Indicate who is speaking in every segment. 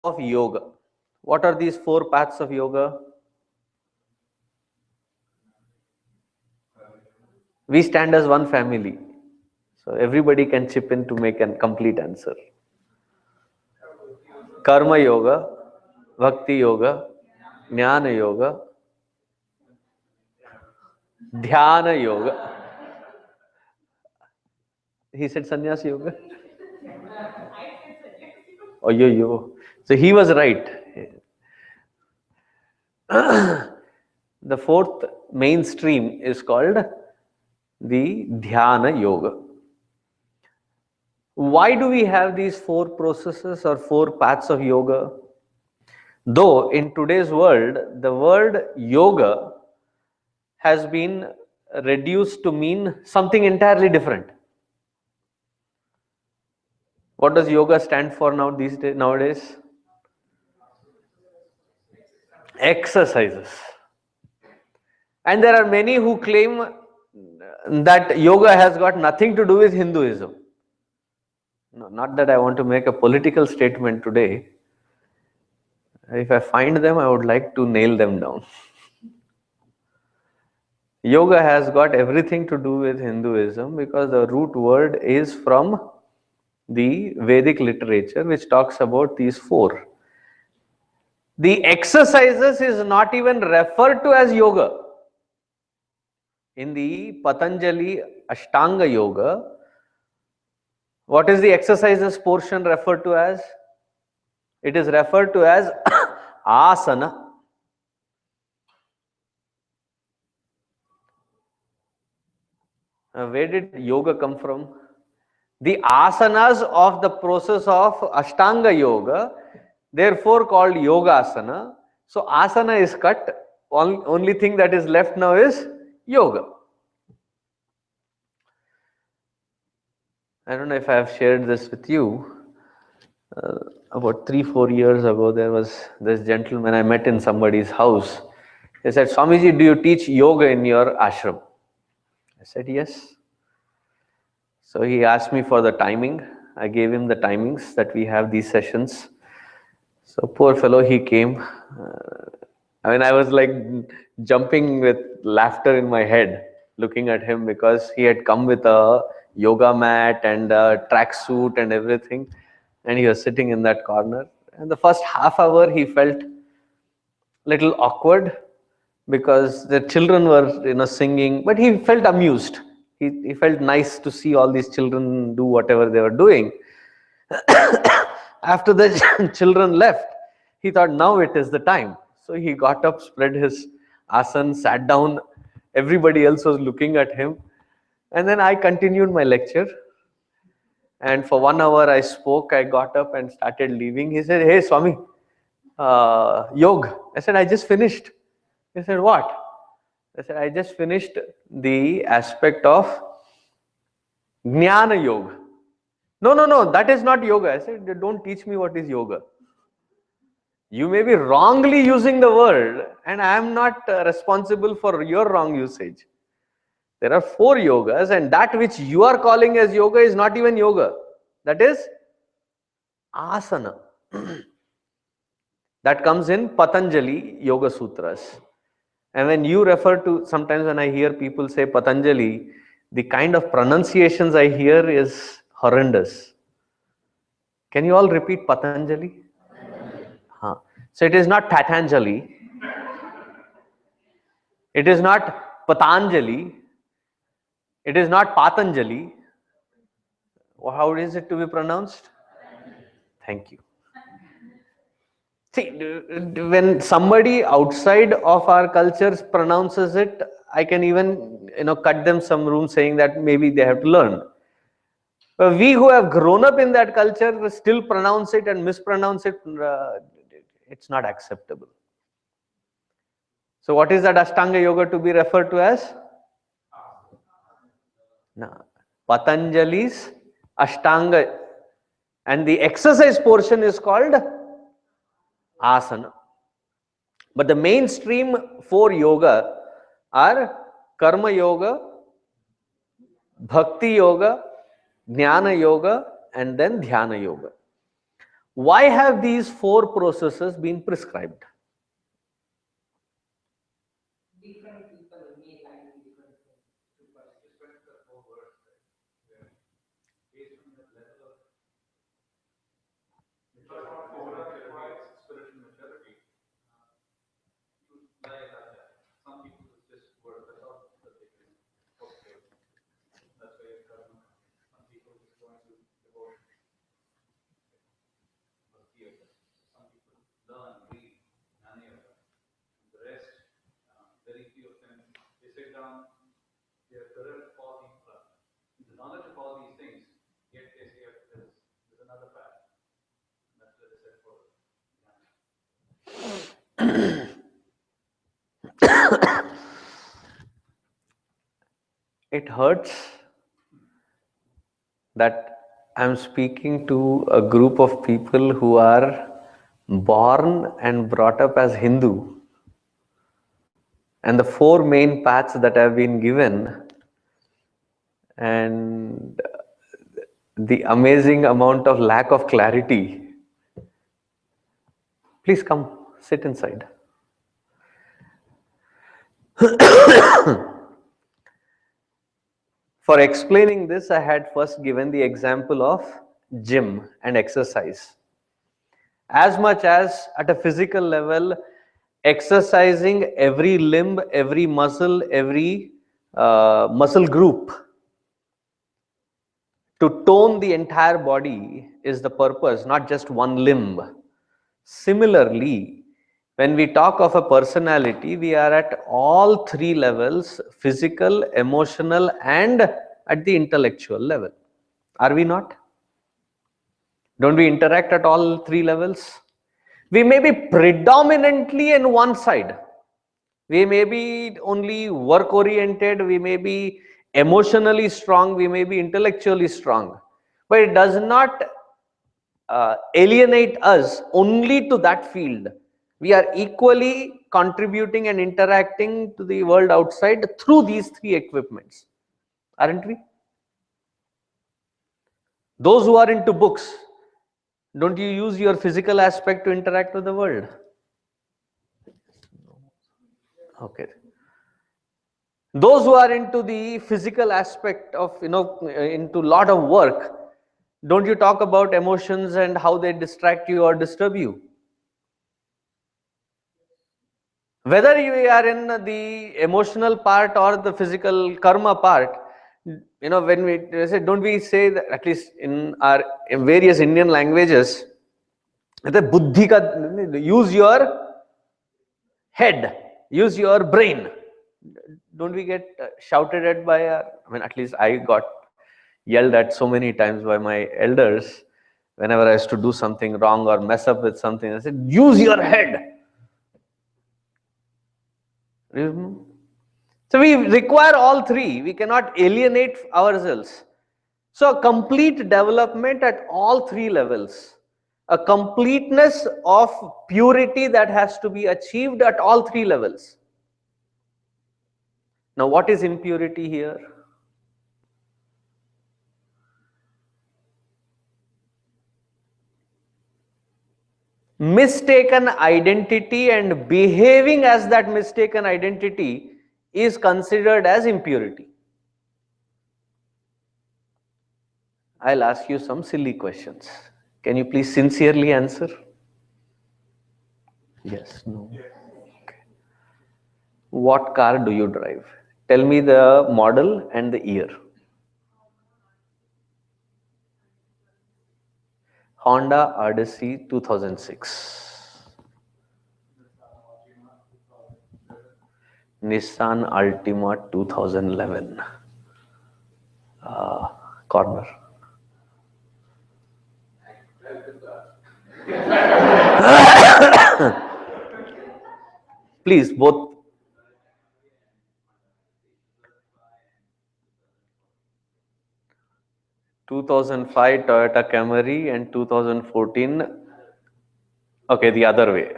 Speaker 1: of yoga. What are these 4 paths of yoga? We stand as one family. So everybody can chip in to make a complete answer. Karma yoga, bhakti yoga, jnana yoga, dhyana yoga. He said sannyas yoga. Oh, yo. So he was right. The 4th mainstream is called the dhyana yoga. Why do we have these 4 processes or 4 paths of yoga? Though in today's world, the word yoga has been reduced to mean something entirely different. What does yoga stand for nowadays? Exercises. And there are many who claim that yoga has got nothing to do with Hinduism. No, not that I want to make a political statement today. If I find them, I would like to nail them down. Yoga has got everything to do with Hinduism because the root word is from the Vedic literature, which talks about these 4. The exercises is not even referred to as yoga. In the Patanjali Ashtanga Yoga, what is the exercises portion referred to as? It is referred to as asana. Where did yoga come from? The asanas of the process of Ashtanga Yoga, therefore called Yogasana. So asana is cut. Only thing that is left now is yoga. I don't know if I have shared this with you. About 3-4 years ago, there was this gentleman I met in somebody's house. He said, Swamiji, do you teach yoga in your ashram? I said, yes. So he asked me for the timing. I gave him the timings that we have these sessions. So poor fellow, he came. I was like jumping with laughter in my head, looking at him because he had come with a yoga mat and a track suit and everything. And he was sitting in that corner. And the first half hour, he felt little awkward because the children were singing, but he felt amused. He felt nice to see all these children do whatever they were doing. After the children left, he thought now it is the time. So he got up, spread his asan, sat down. Everybody else was looking at him. And then I continued my lecture. And for 1 hour I spoke. I got up and started leaving. He said, hey Swami, yoga. I said, I just finished. He said, what? I said, I just finished the aspect of jnana yoga. No, that is not yoga. I said, don't teach me what is yoga. You may be wrongly using the word and I am not responsible for your wrong usage. There are 4 yogas and that which you are calling as yoga is not even yoga. That is asana. That comes in Patanjali Yoga Sutras. And when you refer to, sometimes when I hear people say Patanjali, the kind of pronunciations I hear is horrendous. Can you all repeat Patanjali? Huh. So it is not Patanjali. It is not Patanjali. It is not Patanjali. How is it to be pronounced? Thank you. See, when somebody outside of our cultures pronounces it, I can even cut them some room saying that maybe they have to learn. But we who have grown up in that culture still pronounce it and mispronounce it. It's not acceptable. So what is that Ashtanga Yoga to be referred to as? No. Patanjali's Ashtanga, and the exercise portion is called asana. But the mainstream 4 yoga are karma yoga, bhakti yoga, jnana yoga, and then dhyana yoga. Why have these four processes been prescribed?
Speaker 2: Different people may like different things.
Speaker 1: It hurts that I'm speaking to a group of people who are born and brought up as Hindu, and the four main paths that have been given, and the amazing amount of lack of clarity. Please come, sit inside. For explaining this, I had first given the example of gym and exercise. As much as at a physical level, exercising every limb, every muscle, every muscle group to tone the entire body is the purpose, not just one limb. Similarly, when we talk of a personality, we are at all three levels: physical, emotional, and at the intellectual level. Are we not? Don't we interact at all three levels? We may be predominantly in one side. We may be only work oriented, we may be emotionally strong, we may be intellectually strong, but it does not alienate us only to that field. We are equally contributing and interacting to the world outside through these three equipments, aren't we? Those who are into books, don't you use your physical aspect to interact with the world? Okay. Those who are into the physical aspect of, into lot of work, don't you talk about emotions and how they distract you or disturb you? Whether you are in the emotional part or the physical karma part, when we say, don't we say that, at least in various Indian languages, the buddhi ka, use your head, use your brain. Don't we get shouted at by I mean, at least I got yelled at so many times by my elders whenever I used to do something wrong or mess up with something. I said, use your head. So we require all three. We cannot alienate ourselves. So a complete development at all three levels. A completeness of purity that has to be achieved at all three levels. Now, what is impurity here? Mistaken identity, and behaving as that mistaken identity is considered as impurity. I'll ask you some silly questions. Can you please sincerely answer? Yes, no. Okay. What car do you drive? Tell me the model and the year. Honda Odyssey 2006. Nissan Altima 2011. Corner. Please, both. 2005 Toyota Camry and 2014. Okay, the other way.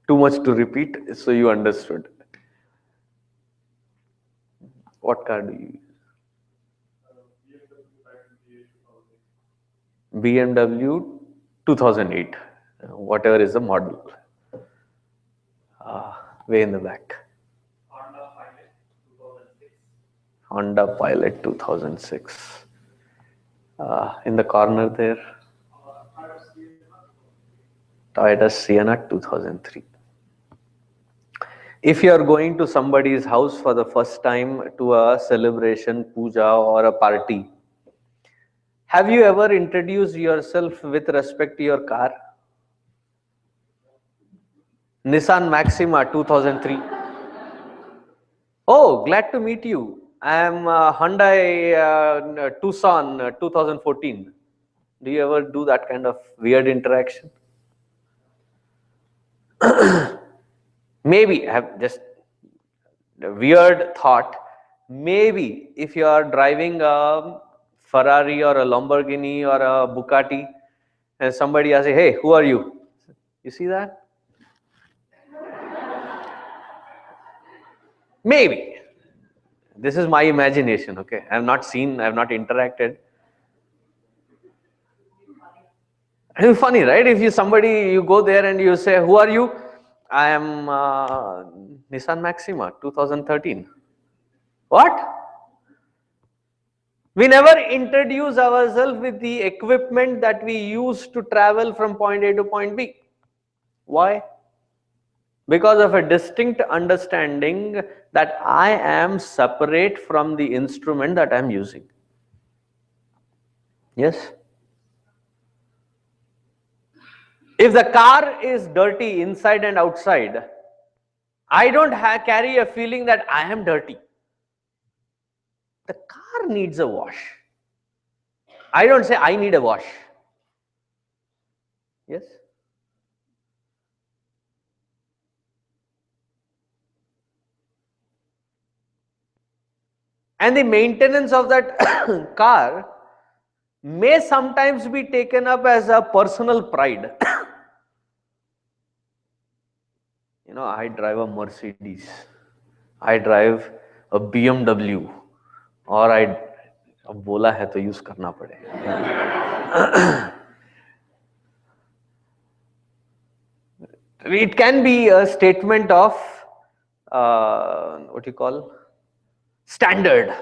Speaker 1: Too much to repeat, so you understood. What car do you use? BMW 2008, whatever is the model. Way in the back. Honda Pilot 2006. In the corner there, Toyota Sienna 2003. If you are going to somebody's house for the first time to a celebration, puja or a party, have you ever introduced yourself with respect to your car? Nissan Maxima 2003. Oh, glad to meet you. I am Hyundai Tucson 2014. Do you ever do that kind of weird interaction? Maybe I have just a weird thought. Maybe if you are driving a Ferrari or a Lamborghini or a Bugatti and somebody asks, hey, who are you? You see that? Maybe. This is my imagination, okay? I have not seen, I have not interacted. It's funny, right? If you go there and you say, who are you? I am Nissan Maxima 2013. What? We never introduce ourselves with the equipment that we use to travel from point A to point B. Why? Because of a distinct understanding that I am separate from the instrument that I am using. Yes? If the car is dirty inside and outside, I don't carry a feeling that I am dirty. The car needs a wash. I don't say I need a wash. Yes? And the maintenance of that car may sometimes be taken up as a personal pride. I drive a Mercedes, I drive a BMW, or अब बोला है तो use करना पड़े. It can be a statement of what you call standard.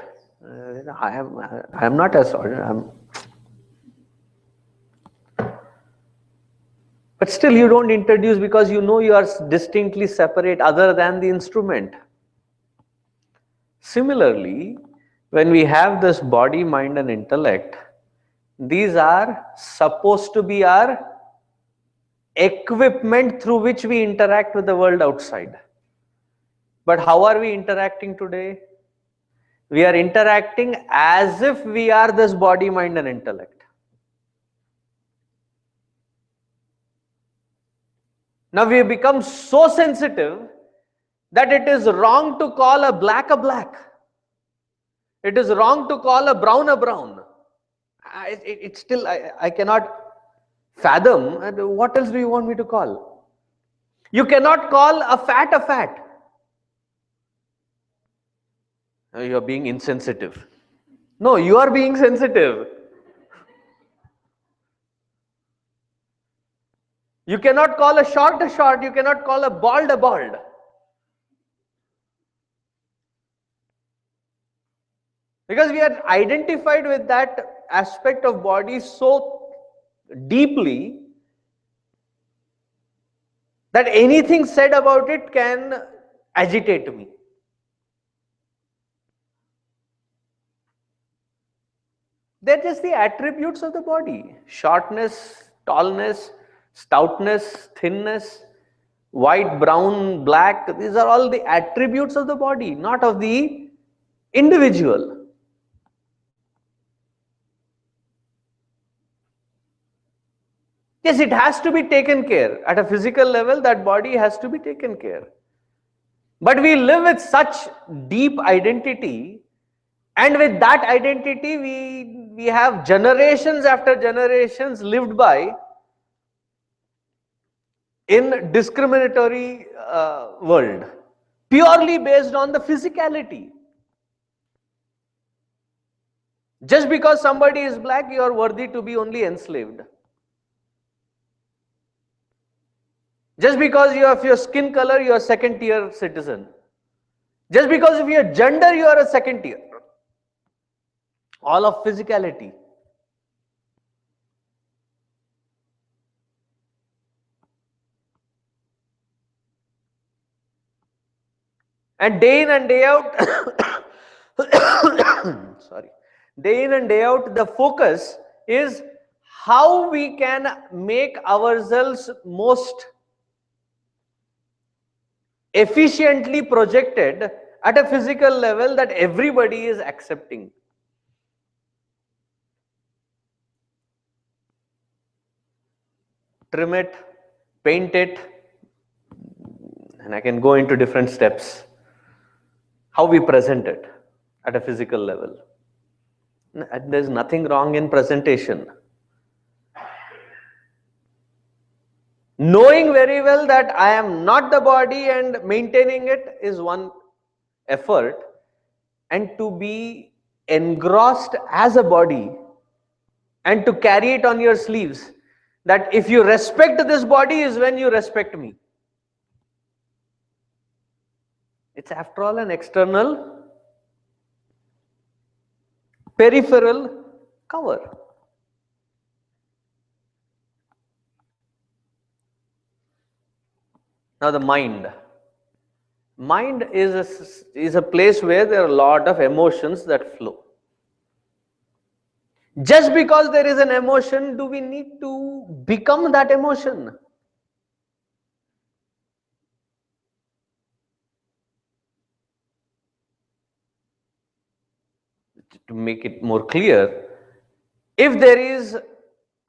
Speaker 1: I am not as ordinary. But still you don't introduce because you know you are distinctly separate other than the instrument. Similarly, when we have this body, mind and intellect, these are supposed to be our equipment through which we interact with the world outside. But how are we interacting today? We are interacting as if we are this body, mind and intellect. Now we have become so sensitive that it is wrong to call a black. It is wrong to call a brown a brown. It's still, I cannot fathom. What else do you want me to call? You cannot call a fat a fat. You are being insensitive. No, you are being sensitive. You cannot call a short, you cannot call a bald. Because we are identified with that aspect of body so deeply that anything said about it can agitate me. They're just the attributes of the body. Shortness, tallness, stoutness, thinness, white, brown, black. These are all the attributes of the body, not of the individual. Yes, it has to be taken care. At a physical level, that body has to be taken care. But we live with such deep identity, and with that identity, we have generations after generations lived by in discriminatory world, purely based on the physicality. Just because somebody is black, you are worthy to be only enslaved. Just because you have your skin color, you are second tier citizen. Just because of your gender, you are a second tier. All of physicality. And day in and day out, sorry, day in and day out, the focus is how we can make ourselves most efficiently projected at a physical level that everybody is accepting. Trim it, paint it, and I can go into different steps. How we present it at a physical level. And there's nothing wrong in presentation. Knowing very well that I am not the body and maintaining it is one effort, and to be engrossed as a body and to carry it on your sleeves, that if you respect this body is when you respect me. It's after all an external peripheral cover. Now the mind. Mind is a place where there are a lot of emotions that flow. Just because there is an emotion, do we need to become that emotion? To make it more clear, if there is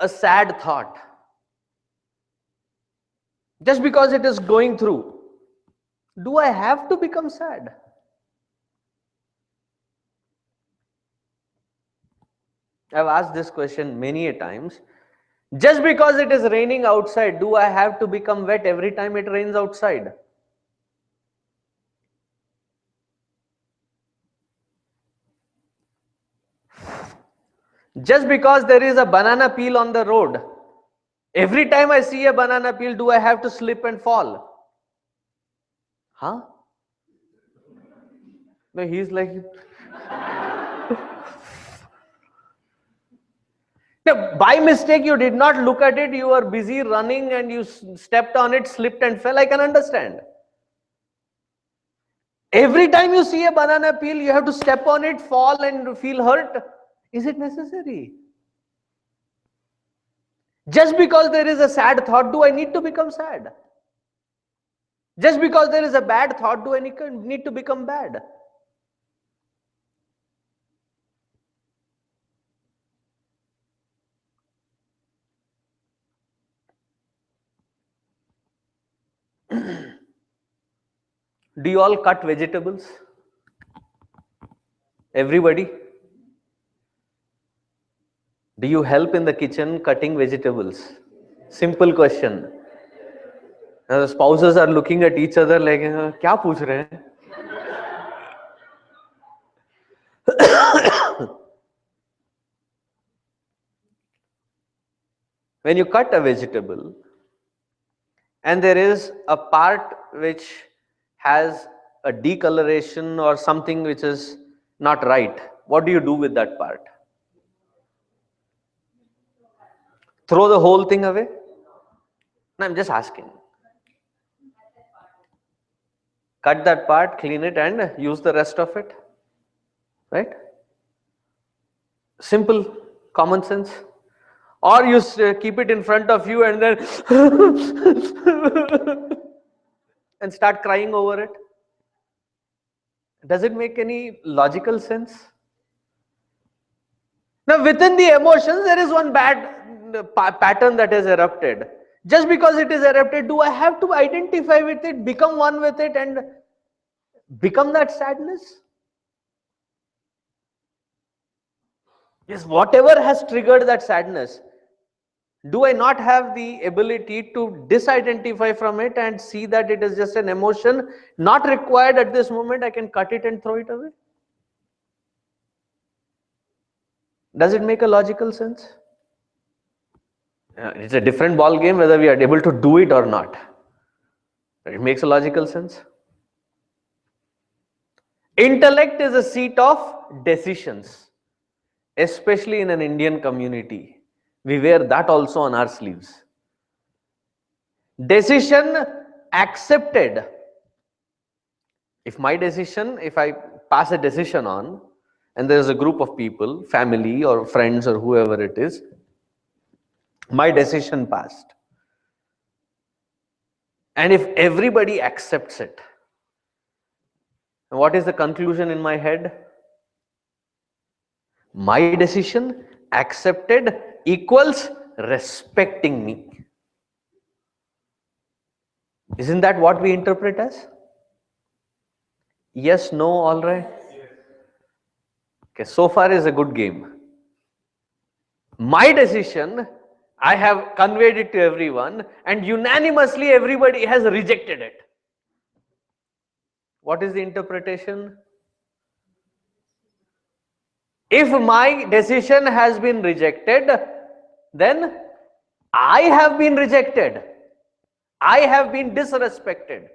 Speaker 1: a sad thought, just because it is going through, do I have to become sad? I've asked this question many a times. Just because it is raining outside, do I have to become wet every time it rains outside? Just because there is a banana peel on the road, every time I see a banana peel, do I have to slip and fall? Huh? No, he's like, no, by mistake you did not look at it, you were busy running and you stepped on it, slipped and fell. I can understand. Every time you see a banana peel, you have to step on it, fall and feel hurt. Is it necessary? Just because there is a sad thought, do I need to become sad? Just because there is a bad thought, do I need to become bad? Do you all cut vegetables? Everybody? Do you help in the kitchen cutting vegetables? Simple question. Now the spouses are looking at each other like, क्या पूछ रहे हैं? When you cut a vegetable and there is a part which has a decoloration or something which is not right, what do you do with that part? Throw the whole thing away? No, I'm just asking. Cut that part, clean it and use the rest of it. Right? Simple, common sense. Or you keep it in front of you and then and start crying over it. Does it make any logical sense? Now within the emotions there is one bad pattern that has erupted. Just because it is erupted, do I have to identify with it, become one with it and become that sadness? Yes, whatever has triggered that sadness, do I not have the ability to disidentify from it and see that it is just an emotion, not required at this moment, I can cut it and throw it away? Does it make a logical sense? It's a different ball game whether we are able to do it or not. It makes a logical sense. Intellect is a seat of decisions, especially in an Indian community. We wear that also on our sleeves. Decision accepted. If I pass a decision on, and there's a group of people, family or friends or whoever it is, my decision passed. And if everybody accepts it, what is the conclusion in my head? My decision accepted equals respecting me. Isn't that what we interpret as? Yes, no, all right. Okay, so far is a good game. My decision, I have conveyed it to everyone, and unanimously everybody has rejected it. What is the interpretation? If my decision has been rejected, then I have been rejected. I have been disrespected.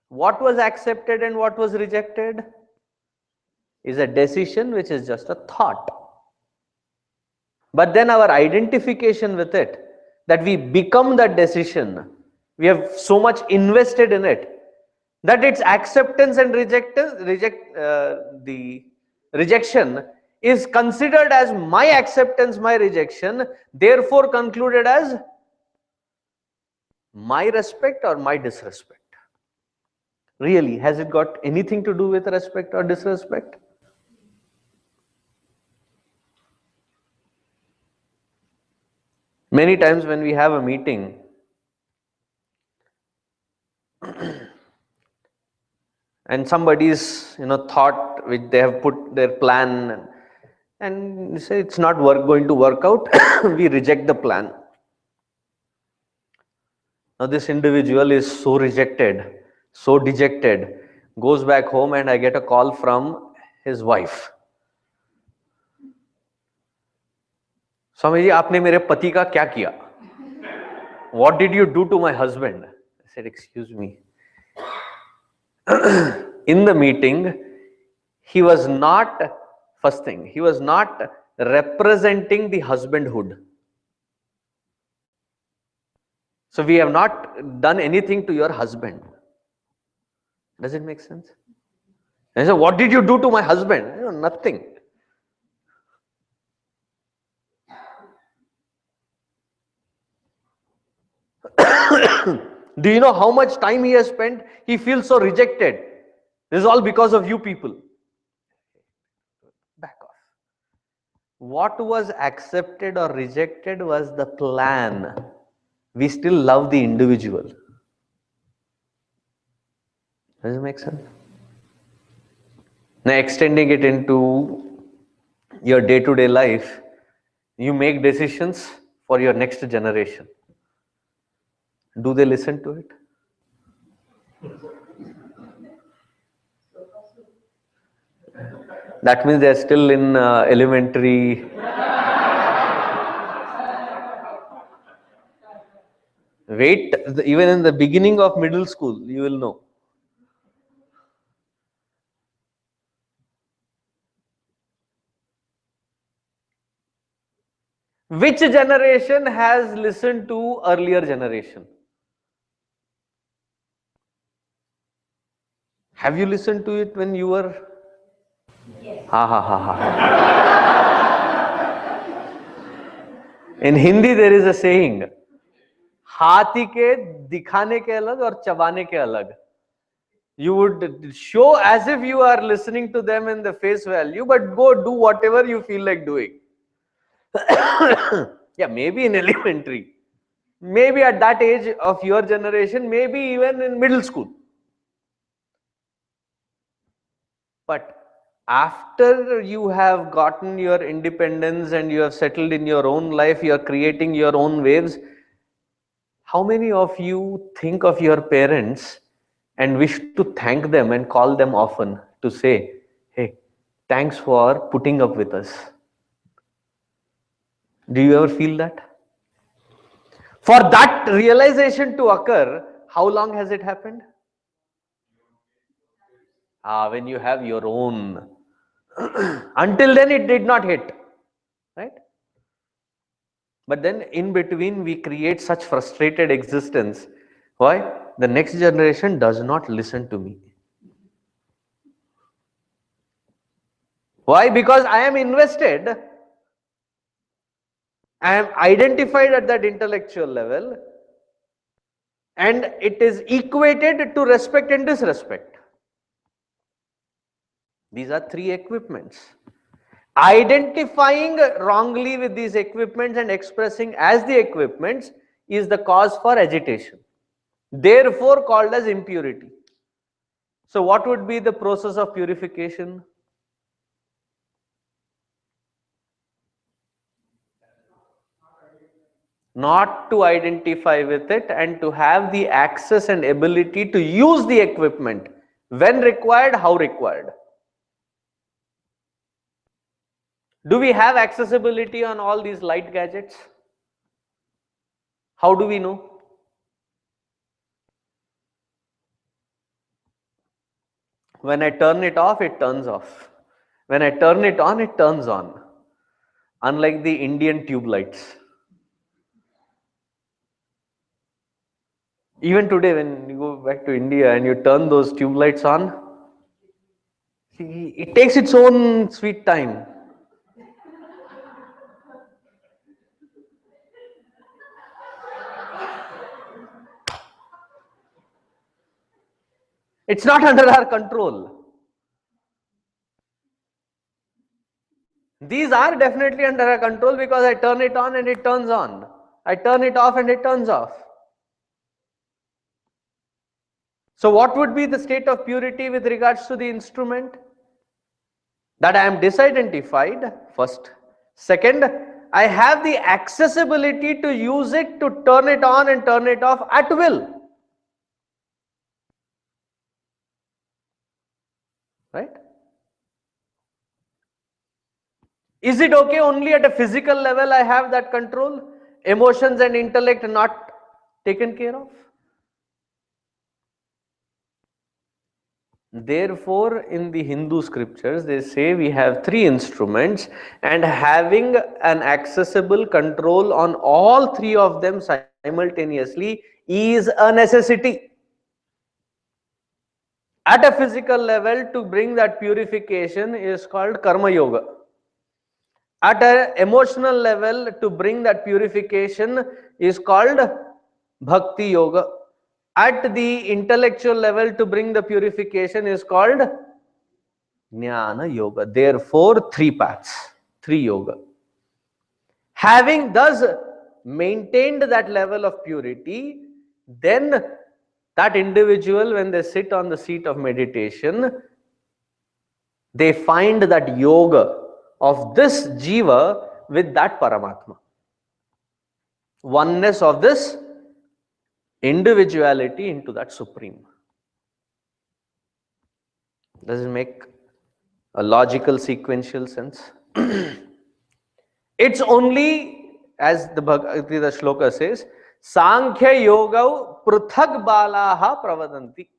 Speaker 1: What was accepted and what was rejected is a decision which is just a thought. But then our identification with it, that we become that decision, we have so much invested in it, that its acceptance and the rejection is considered as my acceptance, my rejection, therefore concluded as my respect or my disrespect. Really, has it got anything to do with respect or disrespect? Many times when we have a meeting, and somebody's thought which they have put their plan, and say it's not going to work out, we reject the plan. Now this individual is so rejected, so dejected, goes back home, and I get a call from his wife. Swami ji, आपने मेरे पति का क्या किया? What did you do to my husband? I said, excuse me. In the meeting, he was not, first thing, he was not representing the husbandhood. So we have not done anything to your husband. Does it make sense? And I said, what did you do to my husband? Nothing. Do you know how much time he has spent? He feels so rejected. This is all because of you people. Back off. What was accepted or rejected was the plan. We still love the individual. Does it make sense? Now extending it into your day-to-day life, you make decisions for your next generation. Do they listen to it? That means they're still in elementary. Wait, even in the beginning of middle school, you will know. Which generation has listened to earlier generation? Have you listened to it when you were?
Speaker 2: Yes.
Speaker 1: Ha ha ha ha. In Hindi there is a saying, हाथी के दिखाने के अलग और चबाने के अलग. You would show as if you are listening to them in the face value, but go do whatever you feel like doing. Yeah, maybe in elementary, maybe at that age of your generation, maybe even in middle school. But after you have gotten your independence and you have settled in your own life, you are creating your own waves. How many of you think of your parents and wish to thank them and call them often to say, hey, thanks for putting up with us? Do you ever feel that? For that realization to occur, How long has it happened? When you have your own. Until then, it did not hit, right? But then in between, we create such frustrated existence. Why? The next generation does not listen to me. Why? Because I am invested, I am identified at that intellectual level, and it is equated to respect and disrespect. These are three equipments. Identifying wrongly with these equipments and expressing as the equipments is the cause for agitation, therefore called as impurity. So what would be the process of purification? Not to identify with it and to have the access and ability to use the equipment when required, how required. Do we have accessibility on all these light gadgets? How do we know? When I turn it off, it turns off. When I turn it on, it turns on. Unlike the Indian tube lights. Even today, when you go back to India and you turn those tube lights on, it takes its own sweet time. It's not under our control. These are definitely under our control because I turn it on and it turns on. I turn it off and it turns off. So what would be the state of purity with regards to the instrument? That I am disidentified, first. Second, I have the accessibility to use it to turn it on and turn it off at will. Right? Is it okay only at a physical level I have that control? Emotions and intellect not taken care of? Therefore, in the Hindu scriptures, they say we have three instruments, and having an accessible control on all three of them simultaneously is a necessity. At a physical level, to bring that purification is called karma yoga. At an emotional level, to bring that purification is called bhakti yoga. At the intellectual level, to bring the purification is called jnana yoga. Therefore, three paths, three yoga. Having thus maintained that level of purity, then that individual, when they sit on the seat of meditation, they find that yoga of this jiva with that Paramatma. Oneness of this individuality into that Supreme. Does it make a logical sequential sense? It's only, as the Bhagavad Gita shloka says, Sankhya Yoga Pruthak Balaha Pravadanti.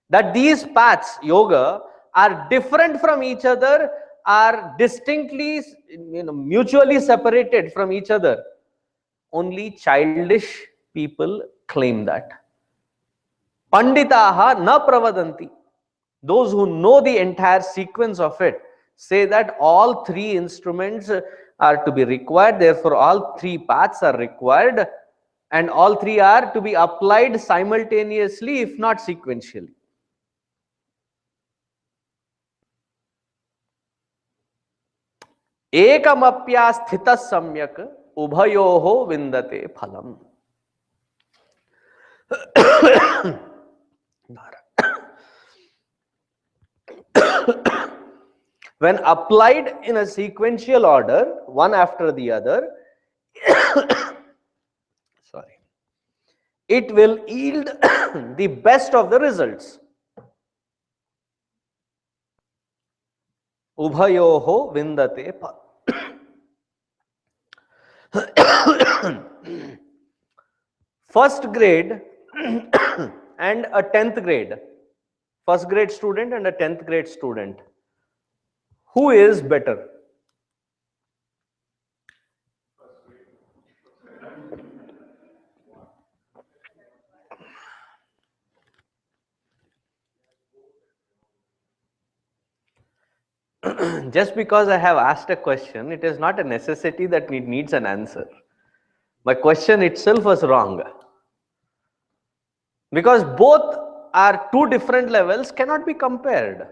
Speaker 1: That these paths, yoga, are different from each other, are distinctly, mutually separated from each other. Only childish people claim that. Panditaha na pravadanti. Those who know the entire sequence of it say that all three instruments are to be required, therefore all three paths are required, and all three are to be applied simultaneously, if not sequentially. Ekamapya sthita samyak ubhayoho vindate phalam. When applied in a sequential order, one after the other, sorry, it will yield the best of the results. Ubhayoho vindate phalam. First grade and a 10th grade, first grade student and a 10th grade student, who is better? Just because I have asked a question, it is not a necessity that it needs an answer. My question itself was wrong. Because both are two different levels, cannot be compared.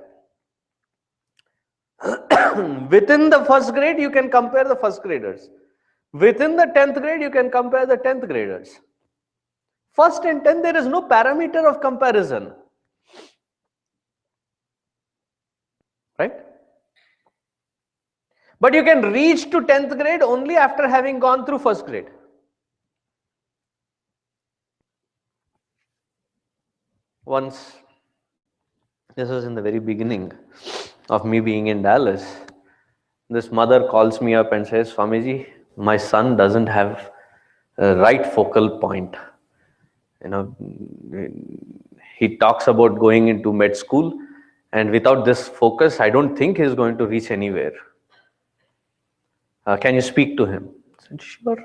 Speaker 1: Within the first grade, you can compare the first graders. Within the 10th grade, you can compare the 10th graders. First and 10th, there is no parameter of comparison. Right? But you can reach to 10th grade only after having gone through first grade. Once, this was in the very beginning of me being in Dallas, this mother calls me up and says, Swamiji, my son doesn't have a right focal point. You know, he talks about going into med school, and without this focus, I don't think he's going to reach anywhere. Can you speak to him? I said, sure.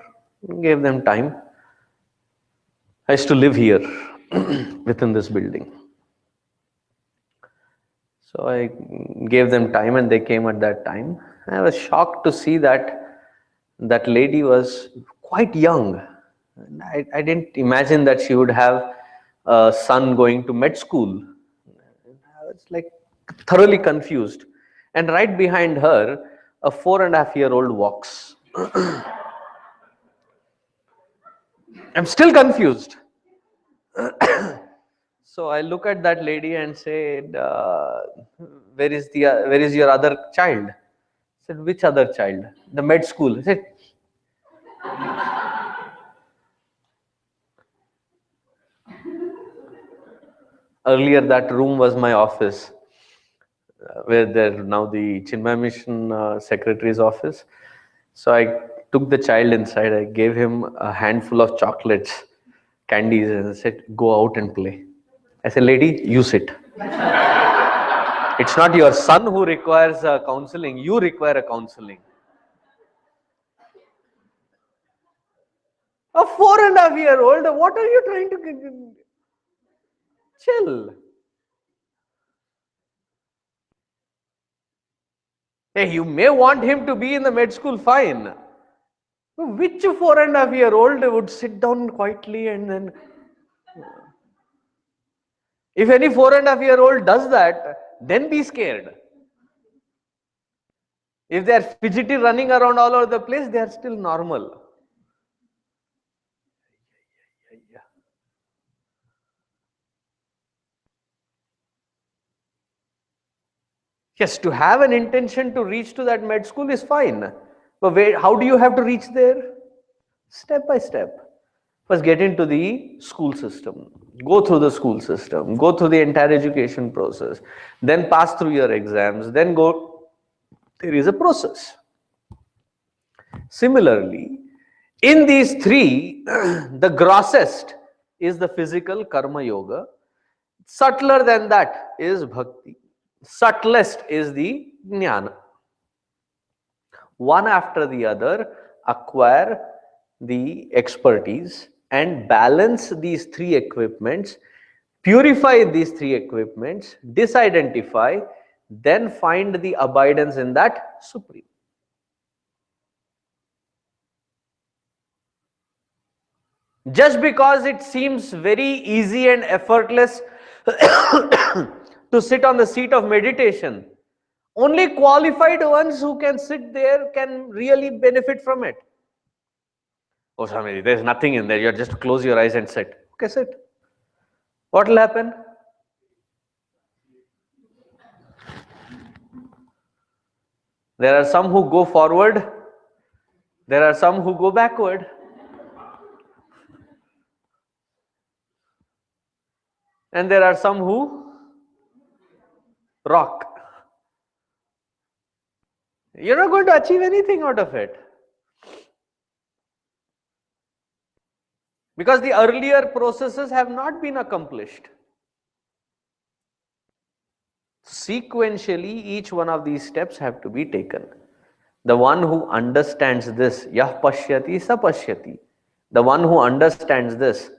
Speaker 1: Gave them time. I used to live here within this building. So I gave them time and they came at that time. I was shocked to see that that lady was quite young. I didn't imagine that she would have a son going to med school. I was like thoroughly confused. And right behind her, a 4.5-year-old walks. I'm still confused. So I look at that lady and said, where is your other child? I said, which other child? The med school. I said, earlier that room was my office, where there now the Chinmay Mission secretary's office. So I took the child inside. I gave him a handful of chocolates, candies, and I said, go out and play. I said, lady, you sit. It's not your son who requires counseling, you require a counseling. A 4.5-year-old, what are you trying to chill? Hey, you may want him to be in the med school, fine. Which 4.5-year-old would sit down quietly and then. If any 4.5-year-old does that, then be scared. If they are fidgety running around all over the place, they are still normal. Yes, to have an intention to reach to that med school is fine. But how do you have to reach there? Step by step. First, get into the school system. Go through the school system. Go through the entire education process. Then pass through your exams. Then go. There is a process. Similarly, in these three, the grossest is the physical karma yoga. Subtler than that is bhakti. Subtlest is the jnana. One after the other, acquire the expertise and balance these three equipments, purify these three equipments, disidentify, then find the abidance in that supreme. Just because it seems very easy and effortless to sit on the seat of meditation, only qualified ones who can sit there can really benefit from it. Oh, Swami, there's nothing in there. You just close your eyes and sit. Okay, sit. What will happen? There are some who go forward. There are some who go backward. And there are some who rock. You're not going to achieve anything out of it. because the earlier processes have not been accomplished. Sequentially, each one of these steps have to be taken. The one who understands this, yah pashyati sa pashyati, the one who understands this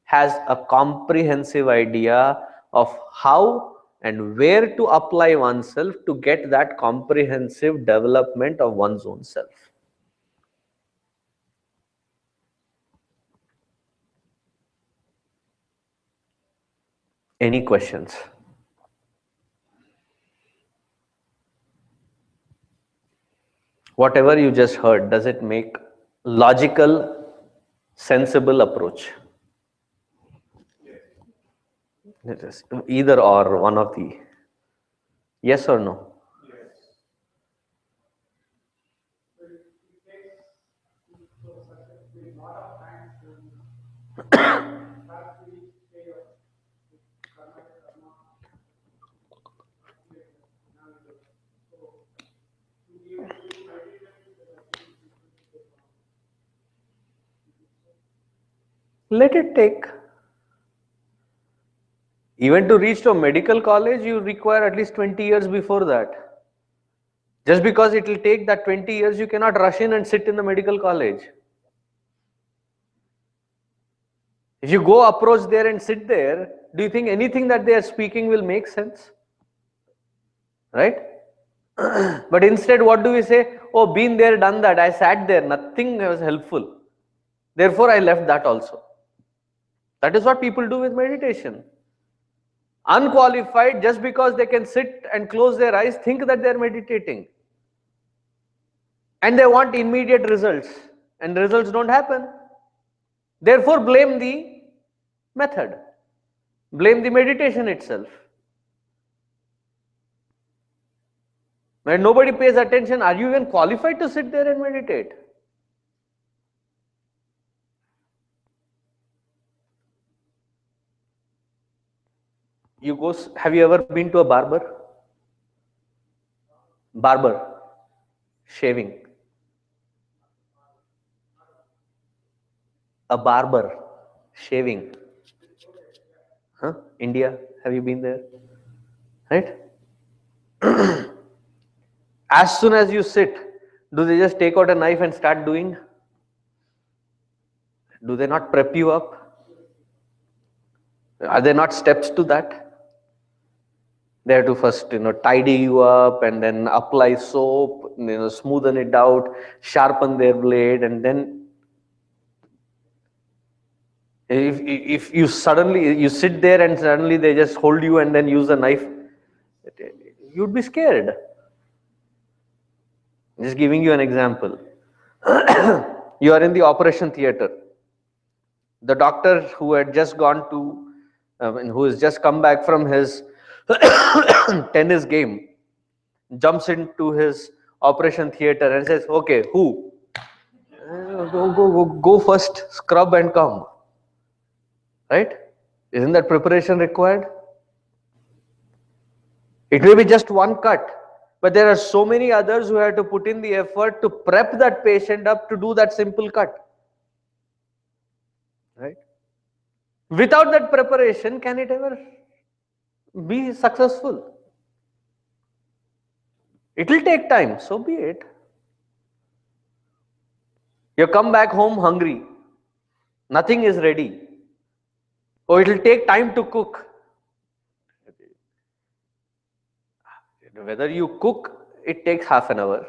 Speaker 1: has a comprehensive idea of how and where to apply oneself to get that comprehensive development of one's own self. Any questions? Whatever you just heard, does it make logical, sensible approach? It is either or, one of the. Yes or no? Let it take. Even to reach to a medical college, you require at least 20 years before that. Just because it will take that 20 years, you cannot rush in and sit in the medical college. If you go approach there and sit there, do you think anything that they are speaking will make sense? Right? But instead, what do we say? Oh, been there, done that. I sat there, nothing was helpful. Therefore, I left that also. That is what people do with meditation. Unqualified, just because they can sit and close their eyes, think that they are meditating. And they want immediate results. And results don't happen. Therefore, blame the method. Blame the meditation itself. When nobody pays attention, are you even qualified to sit there and meditate? Have you ever been to a barber? Barber, shaving. A barber, shaving. Huh? India, have you been there? Right? As soon as you sit, do they just take out a knife and start doing? Do they not prep you up? Are there not steps to that? They have to first, tidy you up and then apply soap, smoothen it out, sharpen their blade, and then if you sit there and suddenly they just hold you and then use a knife, you'd be scared. Just giving you an example. You are in the operation theater. The doctor who had just gone to, who has just come back from his tennis game, jumps into his operation theater and says, "Okay, who? Go first, scrub and come." Right? Isn't that preparation required? It may be just one cut, but there are so many others who have to put in the effort to prep that patient up to do that simple cut. Right? Without that preparation, can it ever be successful? It will take time, so be it. You come back home hungry, nothing is ready. Oh, it will take time to cook. Whether you cook, it takes half an hour,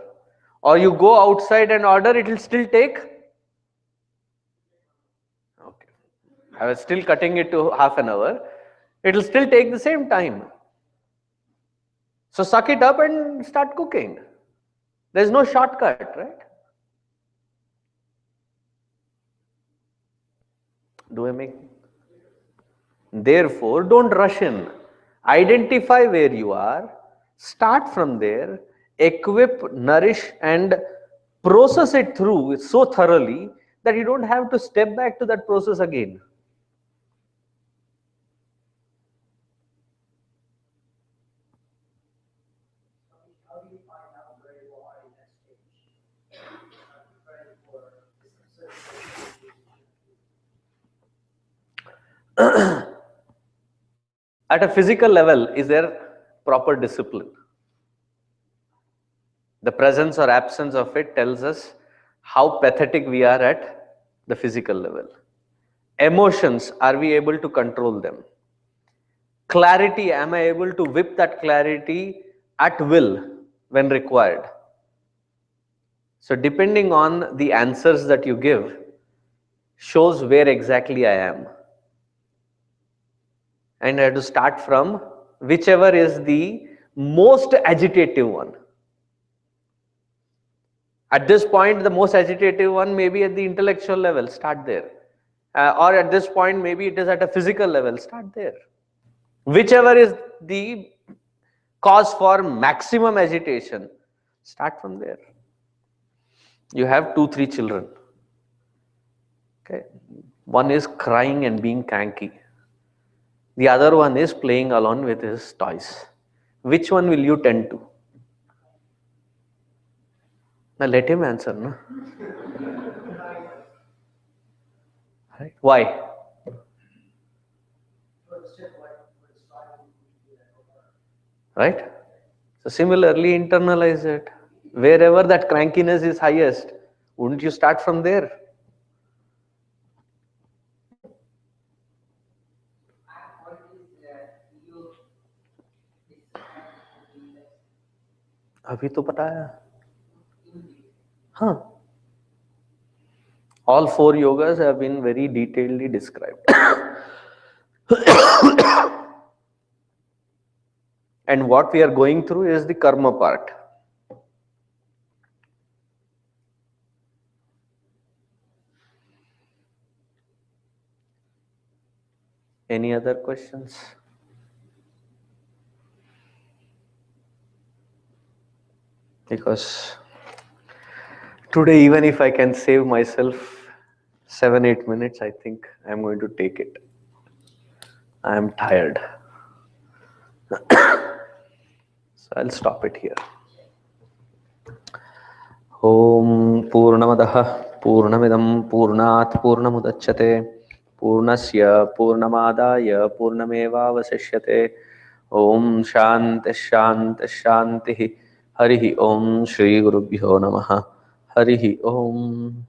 Speaker 1: or you go outside and order, it will still take. Okay, I was still cutting it to half an hour. It will still take the same time. So suck it up and start cooking. There's no shortcut, right? Do I make? Therefore, don't rush in. Identify where you are, start from there, equip, nourish, and process it through so thoroughly that you don't have to step back to that process again.
Speaker 2: How do you find out where you are in that stage? Are you ready for this?
Speaker 1: At a physical level, is there proper discipline? The presence or absence of it tells us how pathetic we are at the physical level. Emotions, are we able to control them? Clarity, am I able to whip that clarity at will when required? So, depending on the answers that you give, shows where exactly I am. And I have to start from whichever is the most agitative one. At this point, the most agitative one may be at the intellectual level, start there. Or at this point, maybe it is at a physical level, start there. Whichever is the cause for maximum agitation, start from there. You have 2, 3 children. Okay. One is crying and being cranky. The other one is playing along with his toys. Which one will you tend to? Now let him answer, no? Right? Why? Right? So similarly, internalize it. Wherever that crankiness is highest, wouldn't you start from there?
Speaker 2: What is you described to be like
Speaker 1: अभी तो पता है. हाँ. All 4 yogas have been very detailedly described. And what we are going through is the karma part. Any other questions? Because today, even if I can save myself 7, 8 minutes, I think I'm going to take it. I am tired. So I'll stop it here. Om Purnamadaha Purnamidam Purnat Purnamudachyate Purnasya Purnamadaya Purnameva Vasishyate Om Shanti Shanti Shanti Harihi Om Shri Gurubhyo Namaha Harihi Om.